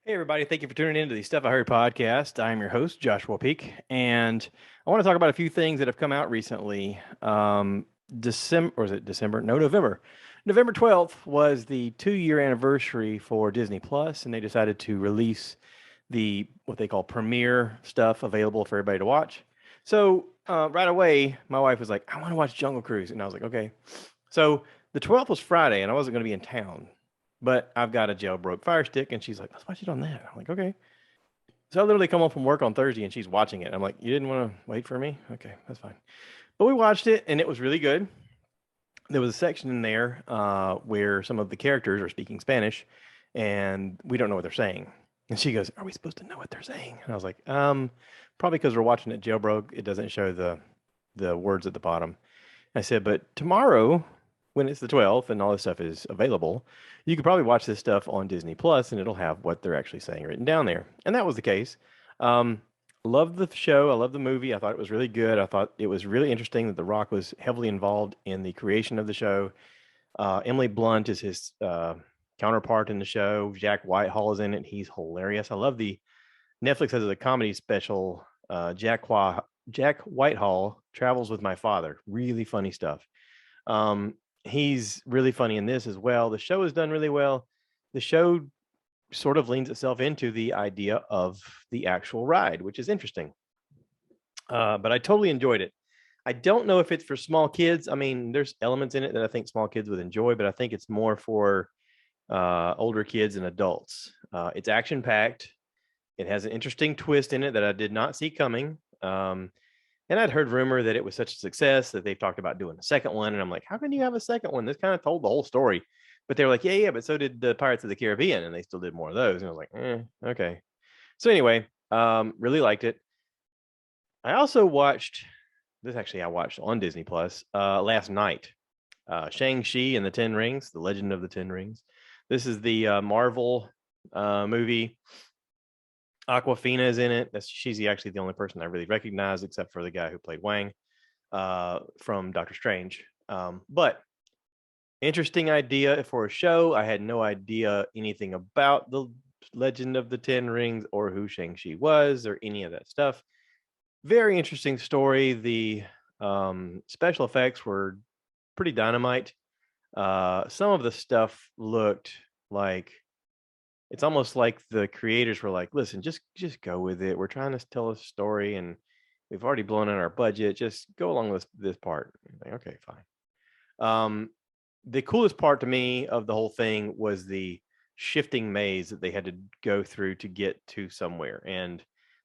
Hey, everybody. Thank you for tuning in to the Stuff I Heard podcast. I'm your host, Joshua Peak, and I want to talk about a few things that have come out recently. December, or is it December? No, November. November 12th was the 2 year anniversary for Disney Plus, and they decided to release the what they call premiere stuff available for everybody to watch. So, right away, my wife was like, I want to watch Jungle Cruise. And I was like, okay. So, the 12th was Friday, and I wasn't going to be in town. But I've got a jailbroke Fire Stick, and she's like, "Let's watch it on that." I'm like, "Okay." So I literally come home from work on Thursday, and she's watching it. I'm like, "You didn't want to wait for me? Okay, that's fine." But we watched it, and it was really good. There was a section in there where some of the characters are speaking Spanish, and we don't know what they're saying. And she goes, "Are we supposed to know what they're saying?" And I was like, probably because we're watching it jailbroke. It doesn't show the words at the bottom." I said, but tomorrow, when it's the 12th and all this stuff is available, you could probably watch this stuff on Disney Plus and it'll have what they're actually saying written down there. And that was the case. Um, Loved the show. I loved the movie. I thought it was really good. I thought it was really interesting that The Rock was heavily involved in the creation of the show. Emily Blunt is his counterpart in the show. Jack Whitehall is in it. He's hilarious. I love the Netflix has a comedy special. Jack Whitehall travels with my father. Really funny stuff. He's really funny in this as well. The show is done really well. The show sort of leans itself into the idea of the actual ride, which is interesting. But I totally enjoyed it. I don't know if it's for small kids. I mean, there's elements in it that I think small kids would enjoy, but I think it's more for older kids and adults. It's action packed. It has an interesting twist in it that I did not see coming. And I'd heard rumor that it was such a success that they've talked about doing a second one. And I'm like, how can you have a second one? This kind of told the whole story. But they were like, yeah, but so did the Pirates of the Caribbean. And they still did more of those. And I was like, okay. So anyway, really liked it. I also watched this actually I watched on Disney Plus last night. Shang-Chi and the Ten Rings, The Legend of the Ten Rings. This is the Marvel movie. Aquafina is in it. She's actually the only person I really recognize, except for the guy who played Wang from Doctor Strange. But interesting idea for a show. I had no idea anything about the Legend of the Ten Rings or who Shang-Chi was or any of that stuff. Very interesting story. The special effects were pretty dynamite. Some of the stuff looked like it's almost like the creators were like, listen, just go with it. We're trying to tell a story and we've already blown out our budget. Just go along with this part. Like, okay, fine. The coolest part to me of the whole thing was the shifting maze that they had to go through to get to somewhere. And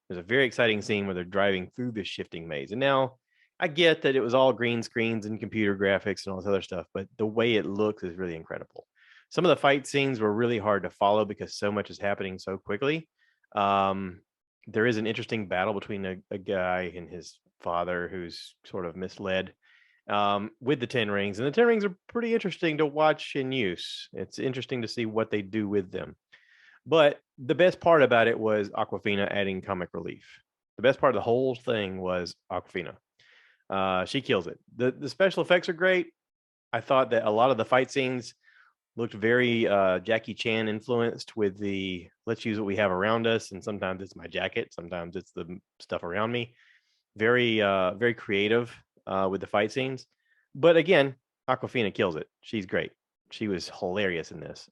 there's a very exciting scene where they're driving through this shifting maze. And now I get that it was all green screens and computer graphics and all this other stuff, but the way it looks is really incredible. Some of the fight scenes were really hard to follow because so much is happening so quickly. Um, there is an interesting battle between a guy and his father who's sort of misled with the Ten Rings. And the Ten Rings are pretty interesting to watch in use. It's interesting to see what they do with them. But the best part about it was Aquafina adding comic relief. The best part of the whole thing was Aquafina. She kills it. The special effects are great. I thought that a lot of the fight scenes looked very Jackie Chan influenced with the let's use what we have around us. And sometimes it's my jacket, sometimes it's the stuff around me. Very creative with the fight scenes. But again, Aquafina kills it. She's great. She was hilarious in this.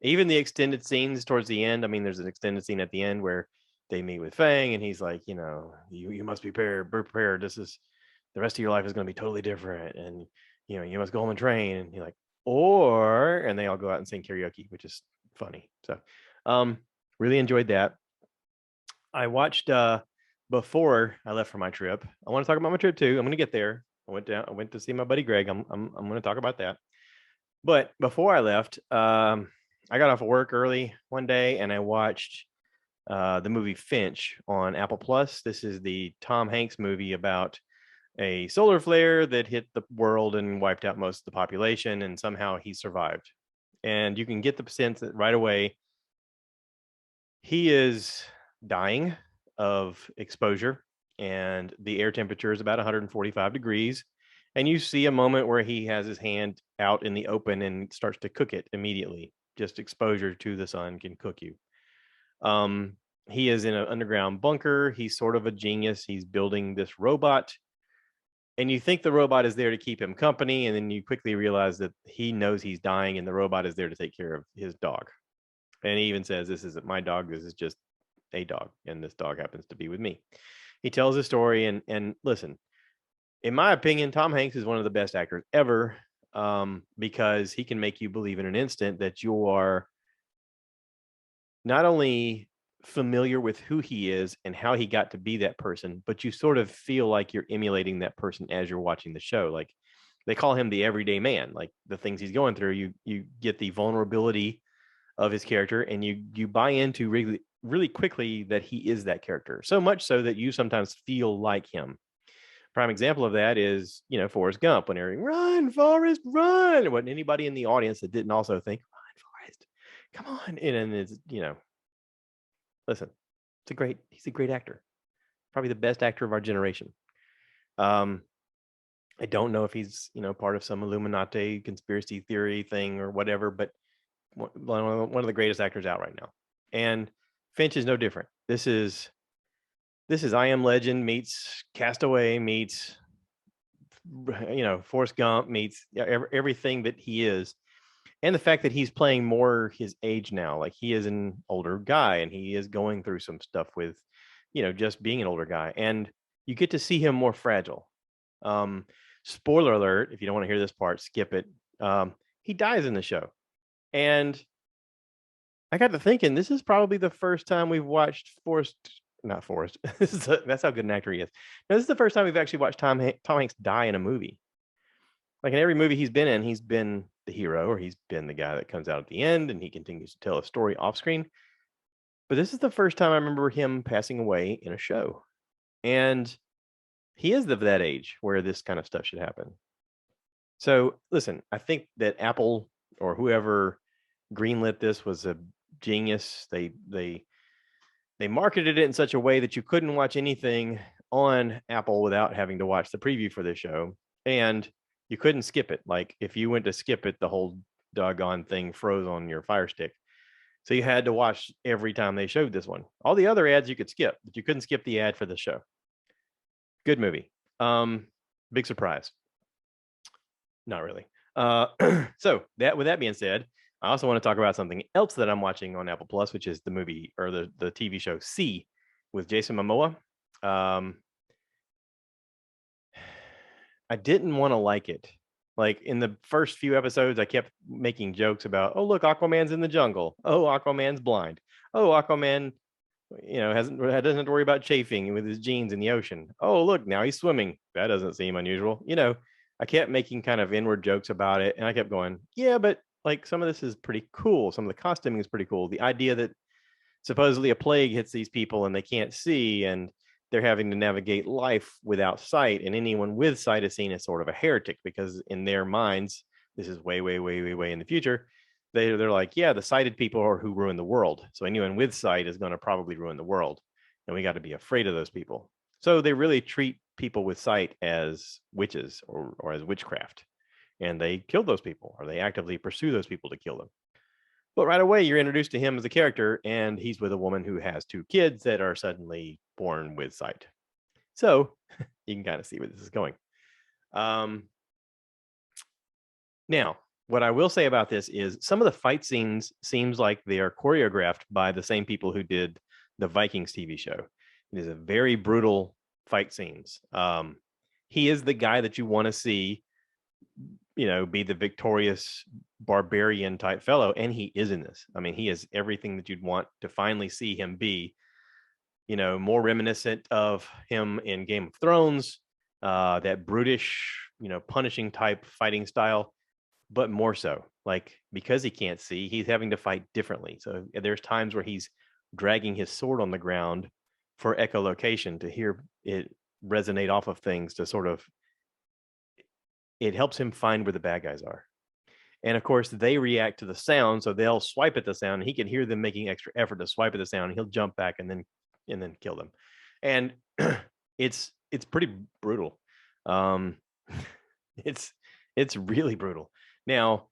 Even the extended scenes towards the end. I mean, there's an extended scene at the end where they meet with Fang, and he's like, you must be prepared. This is the rest of your life is going to be totally different, and you must go home and train. And you're like, and they all go out and sing karaoke, which is funny. So, really enjoyed that. I watched before I left for my trip. I want to talk about my trip too. I'm going to get there. I went to see my buddy Greg. I'm going to talk about that. But before I left, I got off of work early one day and I watched the movie Finch on Apple Plus. This is the Tom Hanks movie about a solar flare that hit the world and wiped out most of the population, and somehow he survived. And you can get the sense that right away he is dying of exposure, and the air temperature is about 145 degrees. And you see a moment where he has his hand out in the open and starts to cook it immediately. just exposure to the sun can cook you. Um, he is in an underground bunker. He's sort of a genius. He's building this robot, and you think the robot is there to keep him company, and then you quickly realize that he knows he's dying, and the robot is there to take care of his dog. And he even says, "This isn't my dog. This is just a dog, and this dog happens to be with me." He tells a story, and listen, in my opinion, Tom Hanks is one of the best actors ever, because he can make you believe in an instant that you are not only familiar with who he is and how he got to be that person, but you sort of feel like you're emulating that person as you're watching the show. Like, they call him the everyday man. Like, the things he's going through, you get the vulnerability of his character, and you buy into really quickly that he is that character. So much so that you sometimes feel like him. Prime example of that is, Forrest Gump, when they're run, Forrest, run. There wasn't anybody in the audience that didn't also think, run, Forrest, come on. And it's, listen, he's a great actor. Probably the best actor of our generation. I don't know if he's, part of some Illuminati conspiracy theory thing or whatever, but one of the greatest actors out right now. And Finch is no different. This is I Am Legend meets Castaway meets, Forrest Gump meets everything that he is. And the fact that he's playing more his age now, like he is an older guy and he is going through some stuff with, just being an older guy. And you get to see him more fragile. Spoiler alert, if you don't want to hear this part, skip it. He dies in the show. And I got to thinking, this is probably the first time we've watched not Forrest. That's how good an actor he is. No, this is the first time we've actually watched Tom Hanks die in a movie. Like, in every movie he's been in, he's been the hero, or he's been the guy that comes out at the end and he continues to tell a story off screen. But this is the first time I remember him passing away in a show. And he is of that age where this kind of stuff should happen. So listen, I think that Apple or whoever greenlit this was a genius. They marketed it in such a way that you couldn't watch anything on Apple without having to watch the preview for this show. And you couldn't skip it. Like, if you went to skip it, the whole doggone thing froze on your Fire Stick. So you had to watch every time they showed this one. All the other ads you could skip, but you couldn't skip the ad for the show. Good movie. Big surprise. Not really. So with that being said, I also want to talk about something else that I'm watching on Apple Plus, which is the movie or the TV show C with Jason Momoa. I didn't want to like it. Like, in the first few episodes, I kept making jokes about, oh, look, Aquaman's in the jungle. Oh, Aquaman's blind. Oh, Aquaman, doesn't have to worry about chafing with his jeans in the ocean. Oh, look, now he's swimming. That doesn't seem unusual. I kept making kind of inward jokes about it, and I kept going, yeah, but like, some of this is pretty cool. Some of the costuming is pretty cool. The idea that supposedly a plague hits these people and they can't see, and they're having to navigate life without sight, and anyone with sight is seen as sort of a heretic, because in their minds, this is way, way, way, way, way in the future. They're like, yeah, the sighted people are who ruin the world. So anyone with sight is going to probably ruin the world, and we got to be afraid of those people. So they really treat people with sight as witches or as witchcraft, and they kill those people, or they actively pursue those people to kill them. But right away, you're introduced to him as a character, and he's with a woman who has 2 kids that are suddenly born with sight. So you can kind of see where this is going. Now, what I will say about this is some of the fight scenes seems like they are choreographed by the same people who did the Vikings TV show. It is a very brutal fight scenes. He is the guy that you want to see, be the victorious barbarian type fellow. And he is in this. I mean, he is everything that you'd want to finally see him be, more reminiscent of him in Game of Thrones, that brutish, punishing type fighting style, but more so, like, because he can't see, he's having to fight differently. So there's times where he's dragging his sword on the ground for echolocation, to hear it resonate off of things, to sort of, it helps him find where the bad guys are. And of course, they react to the sound, so they'll swipe at the sound. He can hear them making extra effort to swipe at the sound. He'll jump back and then kill them. And it's pretty brutal. It's really brutal. Now,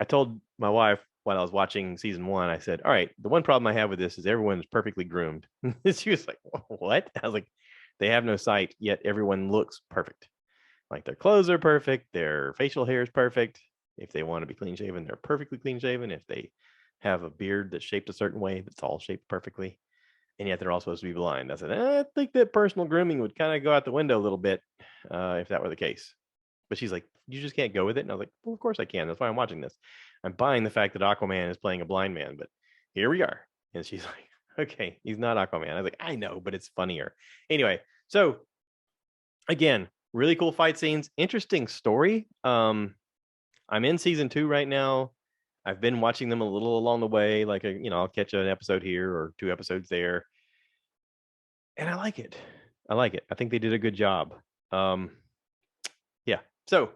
I told my wife while I was watching season 1, I said, all right, the one problem I have with this is everyone's perfectly groomed. She was like, what? I was like, they have no sight, yet everyone looks perfect. Like their clothes are perfect, their facial hair is perfect. If they want to be clean shaven, they're perfectly clean shaven. If they have a beard that's shaped a certain way, that's all shaped perfectly. And yet they're all supposed to be blind. I said, I think that personal grooming would kind of go out the window a little bit if that were the case. But she's like, you just can't go with it. And I was like, well, of course I can. That's why I'm watching this. I'm buying the fact that Aquaman is playing a blind man, but here we are. And she's like, okay, he's not Aquaman. I was like, I know, but it's funnier. Anyway, so again, really cool fight scenes, interesting story. I'm in season 2 right now. I've been watching them a little along the way, like I'll catch an episode here or 2 episodes there, and I like it. I think they did a good job. Yeah. So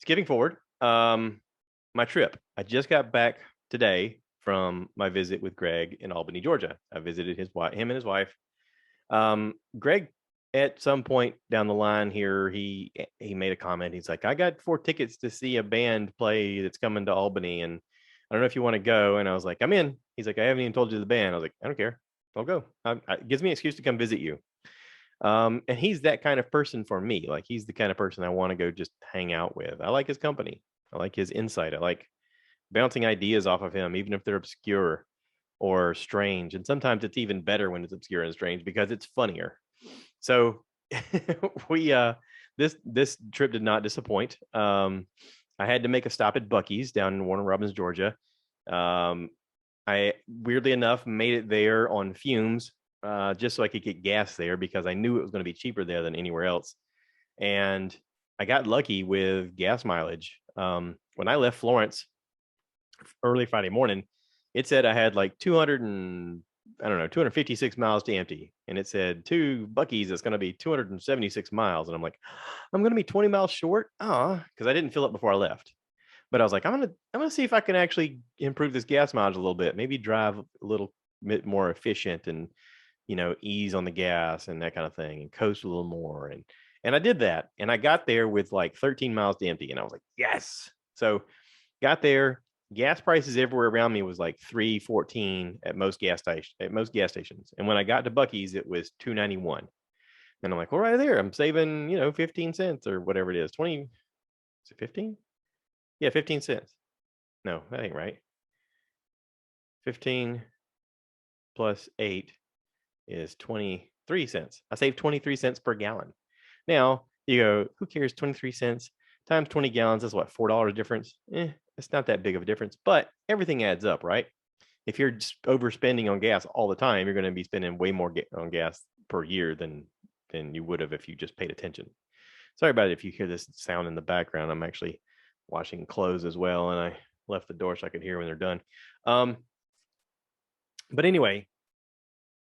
skipping forward, my trip. I just got back today from my visit with Greg in Albany, Georgia. I visited him and his wife. Greg, at some point down the line here, he made a comment. He's like, I got 4 tickets to see a band play that's coming to Albany, and I don't know if you want to go. And I was like, I'm in. He's like, I haven't even told you the band. I was like, I don't care. I'll go. It gives me an excuse to come visit you. And he's that kind of person for me. Like he's the kind of person I want to go just hang out with. I like his company. I like his insight. I like bouncing ideas off of him, even if they're obscure or strange. And sometimes it's even better when it's obscure and strange because it's funnier. So we this trip did not disappoint. I had to make a stop at Buc-ee's down in Warner Robins, Georgia. I weirdly enough made it there on fumes, just so I could get gas there because I knew it was going to be cheaper there than anywhere else. And I got lucky with gas mileage. When I left Florence early Friday morning, it said I had like 256 miles to empty. And it said to Buc-ee's, it's going to be 276 miles. And I'm like, I'm going to be 20 miles short. Because I didn't fill up before I left. But I was like, I'm gonna see if I can actually improve this gas mileage a little bit. Maybe drive a little bit more efficient and ease on the gas and that kind of thing, and coast a little more. And I did that, and I got there with like 13 miles to empty, and I was like, yes. So got there. Gas prices everywhere around me was like $3.14 at most gas stations. And when I got to Buc-ee's, it was $2.91. And I'm like, well, right there, I'm saving 15 cents or whatever it is. 20, is it 15? Yeah, 15 cents. No, that ain't right. 15 plus 8 is 23 cents. I saved 23 cents per gallon. Now, you go, who cares? 23 cents times 20 gallons, that's what, $4 difference? It's not that big of a difference, but everything adds up, right? If you're just overspending on gas all the time, you're going to be spending way more on gas per year than you would have if you just paid attention. Sorry about it if you hear this sound in the background. I'm actually washing clothes as well, and I left the door so I could hear when they're done. But anyway,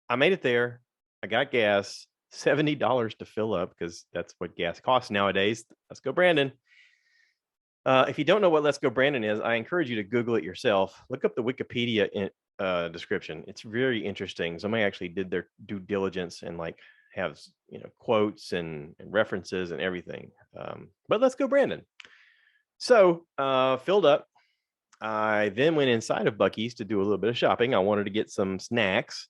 I made it there. I got gas, $70 to fill up because that's what gas costs nowadays. Let's go, Brandon. If you don't know what Let's Go Brandon is, I encourage you to Google it yourself. Look up the Wikipedia description. It's very interesting. Somebody actually did their due diligence and like have quotes and references and everything. But Let's Go Brandon. So filled up. I then went inside of Buc-ee's to do a little bit of shopping. I wanted to get some snacks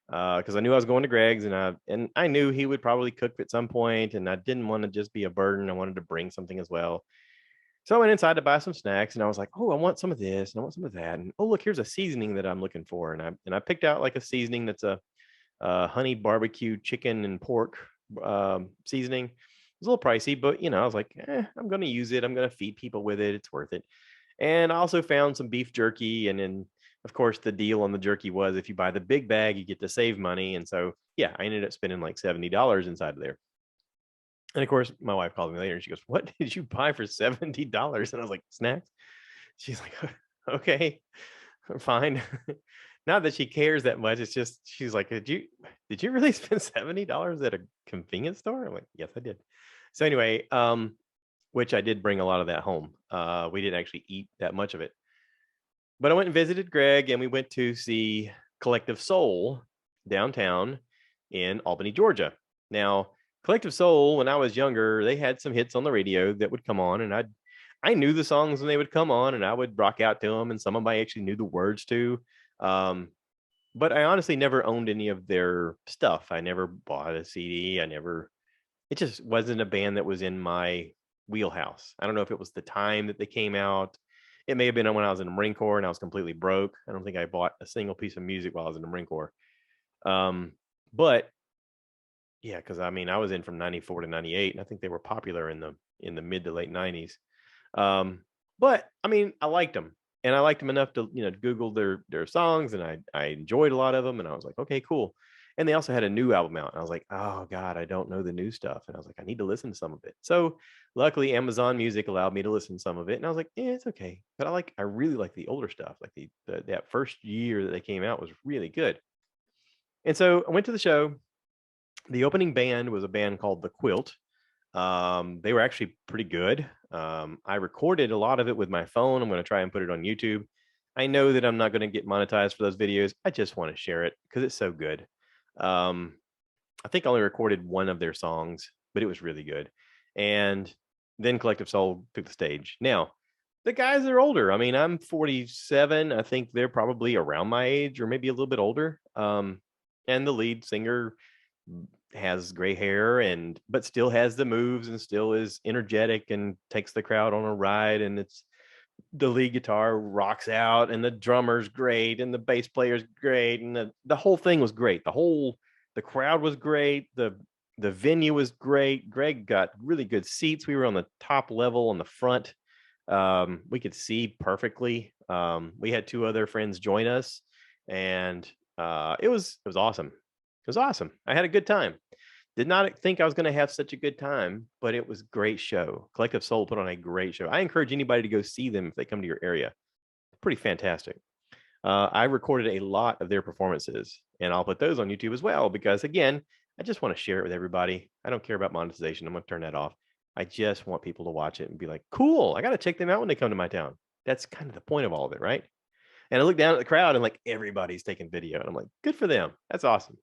because I knew I was going to Greg's, and I knew he would probably cook at some point, and I didn't want to just be a burden. I wanted to bring something as well. So I went inside to buy some snacks, and I was like, oh, I want some of this, and I want some of that, and oh, look, here's a seasoning that I'm looking for, and I picked out like a seasoning that's a honey barbecue chicken and pork seasoning. It was a little pricey, but I was like, I'm going to use it. I'm going to feed people with it. It's worth it. And I also found some beef jerky. And then, of course, the deal on the jerky was if you buy the big bag, you get to save money. And so, yeah, I ended up spending like $70 inside of there. And of course, my wife called me later and she goes, what did you buy for $70? And I was like, snacks. She's like, okay, fine. Not that she cares that much. It's just, she's like, did you really spend $70 at a convenience store? I'm like, yes, I did. So anyway, which I did bring a lot of that home. We didn't actually eat that much of it. But I went and visited Greg, and we went to see Collective Soul downtown in Albany, Georgia. Now, Collective Soul, when I was younger, they had some hits on the radio that would come on, and I knew the songs when they would come on, and I would rock out to them, and some of them I actually knew the words to. Um, but I honestly never owned any of their stuff. I never bought a CD. I never. It just wasn't a band that was in my wheelhouse. I don't know if it was the time that they came out. It may have been when I was in the Marine Corps and I was completely broke. I don't think I bought a single piece of music while I was in the Marine Corps. But yeah, because I mean, I was in from '94 to '98, and I think they were popular in the mid to late '90s. Um, but I mean, I liked them, and I liked them enough to Google their songs, and I enjoyed a lot of them, and I was like, okay, cool. And they also had a new album out, and I was like, oh God, I don't know the new stuff, and I was like, I need to listen to some of it. So luckily, Amazon Music allowed me to listen to some of it, and I was like, yeah, it's okay. But I really like the older stuff, like that first year that they came out was really good. And so I went to the show. The opening band was a band called The Quilt. They were actually pretty good. I recorded a lot of it with my phone. I'm going to try and put it on YouTube. I know that I'm not going to get monetized for those videos. I just want to share it because it's so good. Um, I think I only recorded one of their songs, but it was really good. And then Collective Soul took the stage. Now, the guys are older. I mean, I'm 47. I think they're probably around my age or maybe a little bit older. And the lead singer has gray hair and but still has the moves and still is energetic and takes the crowd on a ride, and it's the lead guitar rocks out and the drummer's great and the bass player's great and the whole thing was great. The crowd was great. The venue was great. Greg got really good seats. We were on the top level on the front. We could see perfectly. We had two other friends join us, and it was awesome. It was awesome. I had a good time. Did not think I was going to have such a good time, but it was a great show. Collective Soul put on a great show. I encourage anybody to go see them if they come to your area. Pretty fantastic. I recorded a lot of their performances, and I'll put those on YouTube as well because, again, I just want to share it with everybody. I don't care about monetization. I'm going to turn that off. I just want people to watch it and be like, cool, I got to check them out when they come to my town. That's kind of the point of all of it, right? And I look down at the crowd and like everybody's taking video, and I'm like, good for them. That's awesome.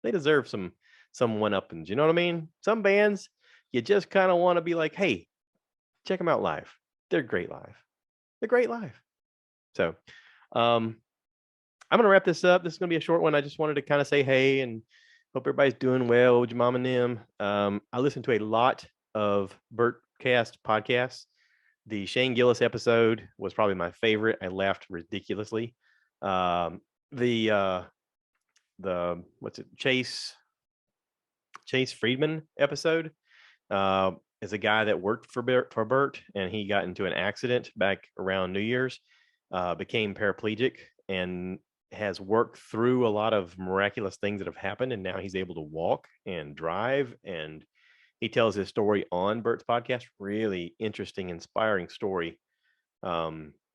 They deserve some one uppings. You know what I mean? Some bands, you just kind of want to be like, hey, check them out live. They're great live. They're great live. So um, I'm gonna wrap this up. This is gonna be a short one. I just wanted to kind of say hey and hope everybody's doing well with your mom and them. I listen to a lot of Bertcast podcasts. The Shane Gillis episode was probably my favorite. I laughed ridiculously. Um, the what's it Chase Friedman episode is a guy that worked for Bert, and he got into an accident back around New Year's, became paraplegic, and has worked through a lot of miraculous things that have happened, and now he's able to walk and drive. And he tells his story on Bert's podcast. Really interesting, inspiring story.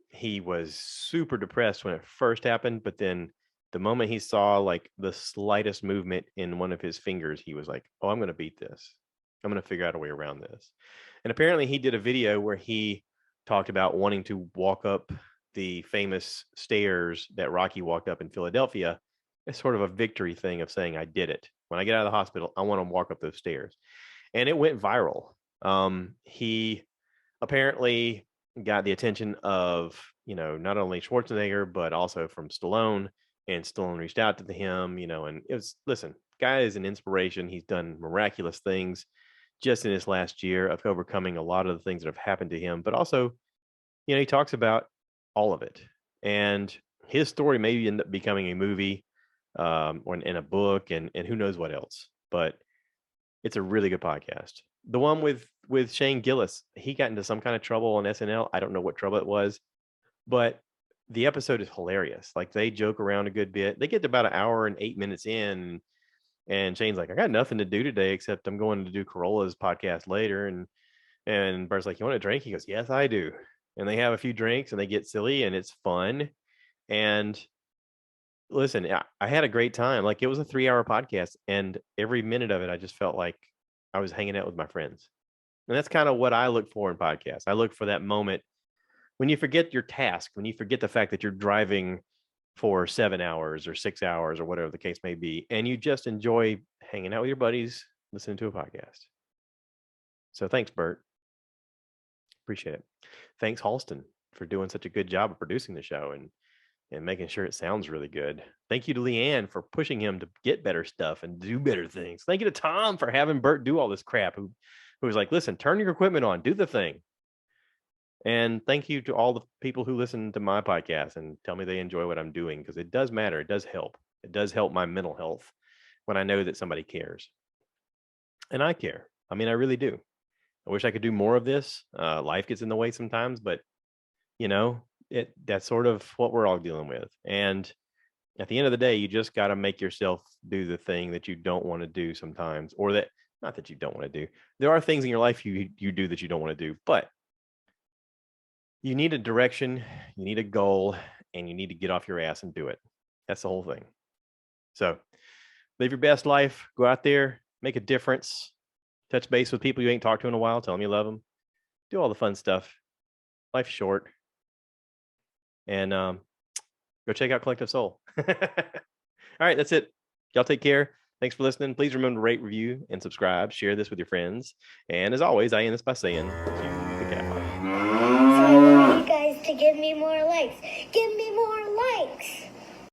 He was super depressed when it first happened, but then the moment he saw like the slightest movement in one of his fingers, he was like, oh, I'm going to beat this. I'm going to figure out a way around this. And apparently he did a video where he talked about wanting to walk up the famous stairs that Rocky walked up in Philadelphia. It's sort of a victory thing of saying, I did it. When I get out of the hospital, I want to walk up those stairs. And it went viral. He apparently got the attention of, not only Schwarzenegger, but also from Stallone. And Stallone reached out to him, and it was, listen, guy is an inspiration. He's done miraculous things just in his last year of overcoming a lot of the things that have happened to him. But also, he talks about all of it. And his story maybe end up becoming a movie or in a book and who knows what else. But it's a really good podcast. The one with Shane Gillis, he got into some kind of trouble on SNL. I don't know what trouble it was, but the episode is hilarious. Like they joke around a good bit. They get to about an hour and 8 minutes in, and Shane's like, I got nothing to do today except I'm going to do Corolla's podcast later. And Bert's like, you want a drink? He goes, yes, I do. And they have a few drinks and they get silly and it's fun. And listen, I had a great time. Like it was a 3-hour podcast, and every minute of it, I just felt like I was hanging out with my friends. And that's kind of what I look for in podcasts. I look for that moment when you forget your task, when you forget the fact that you're driving for 7 hours or 6 hours or whatever the case may be, and you just enjoy hanging out with your buddies, listening to a podcast. So thanks, Bert. Appreciate it. Thanks, Halston, for doing such a good job of producing the show and making sure it sounds really good. Thank you to Leanne for pushing him to get better stuff and do better things. Thank you to Tom for having Bert do all this crap, who was like, listen, turn your equipment on, do the thing. And thank you to all the people who listen to my podcast and tell me they enjoy what I'm doing, because it does matter. It does help. It does help my mental health when I know that somebody cares. And I care. I mean, I really do. I wish I could do more of this. Life gets in the way sometimes, but that's sort of what we're all dealing with. And at the end of the day, you just got to make yourself do the thing that you don't want to do sometimes, or that, not that you don't want to do. There are things in your life you do that you don't want to do, but you need a direction, you need a goal, and you need to get off your ass and do it. That's the whole thing. So live your best life. Go out there, make a difference, touch base with people you ain't talked to in a while, tell them you love them, do all the fun stuff. Life's short. And go check out Collective Soul. All right, that's it. Y'all take care. Thanks for listening. Please remember to rate, review, and subscribe. Share this with your friends. And as always, I end this by saying, cue the cat. So I want you guys to give me